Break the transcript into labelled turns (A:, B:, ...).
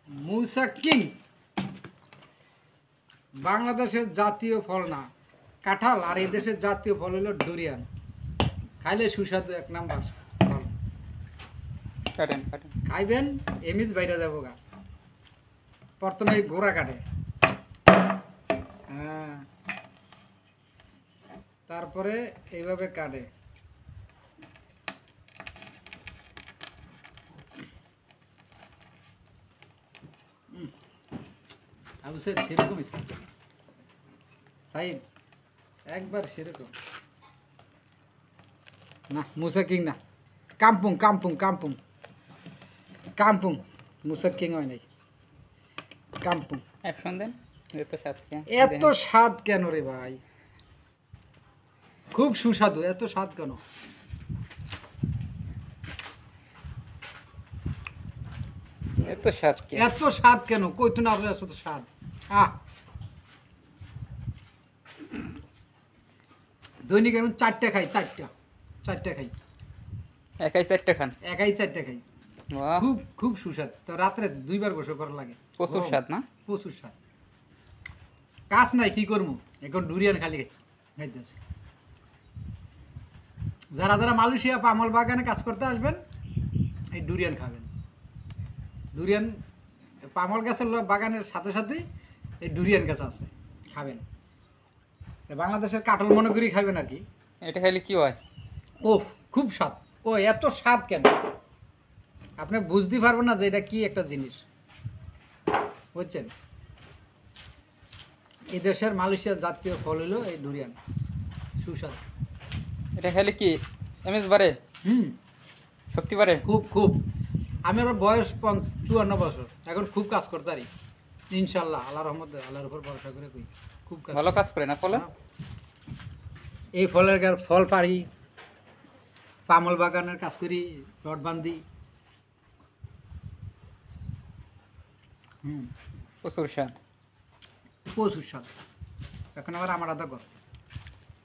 A: মুসা king বাংলাদেশের জাতীয় ফল না কাঁঠাল, আর এই দেশের জাতীয় ফল হলো ডুরিয়ান। খাইলে সুস্বাদু এক নাম্বার ফল।
B: কাটেন কাটেন
A: খাইবেন এমিজ বাইরে যাবো গা। প্রথমে এই গোড়া কাটে, হ্যাঁ, তারপরে এইভাবে কাটে। আবু সাইদ সেরকমই সাইদ একবার সেরকম না। মুসা কিং না, কাম্পুং কাম্পুং কাম্পুং কাম্পুং। মুসা কিং হয় নাই, কাম্পুং।
B: অ্যাকশন দেন।
A: এত স্বাদ কেন রে ভাই? খুব সুস্বাদু, এত স্বাদ কেন?
B: এত স্বাদ কি?
A: এত স্বাদ কেন? কইতো না আপনার এত স্বাদ। দৈনিক আমি 4টা খাই, 4টা খাই।
B: একাই 4টা খান?
A: একাই 4টা খাই।
B: বাহ,
A: খুব খুব সুস্বাদ। তো রাত্রে 2বার গোসল করা লাগে।
B: প্রচুর স্বাদ না?
A: প্রচুর স্বাদ। কাজ নাই, কি করবো এখন? ডুরিয়ান খালি খাইতেছে। যারা যারা মালয়েশিয়া পামল বাগানে কাজ করতে আসবেন, এই ডুরিয়ান খাবেন। ডুরিয়ান পামল গাছের বাগানের সাথে সাথেই এই ডুরিয়ান গাছ আছে, খাবেন। বাংলাদেশের কাঁঠাল মনে করি খাবেন আর কি।
B: এটা খাইলে কি হয়?
A: ওফ, খুব স্বাদ। ও এত স্বাদ কেন? আপনি বুঝতে পারবেন না যে এটা কি একটা জিনিস, বুঝছেন? এই দেশের মালয়েশিয়ার জাতীয় ফল হলো এই ডুরিয়ান, সুস্বাদ।
B: এটা খাইলে কি এমএস বাড়ে? শক্তি বাড়ে?
A: খুব খুব। আমি আমার বয়স 54 বছর, এখন খুব কাজ করতে পারি ইনশাল্লাহ। আল্লাহর রহমতে, আল্লাহর উপর ভরসা করে কই খুব কাজ।
B: ভালো কাজ করে না ফলে?
A: এই ফলের ফল পারি, পামল বাগানের কাজ করি, রড বান্ধি।
B: প্রচুর স্বাদ।
A: প্রচুর স্বাদ। এখন আবার আমার আদা কর।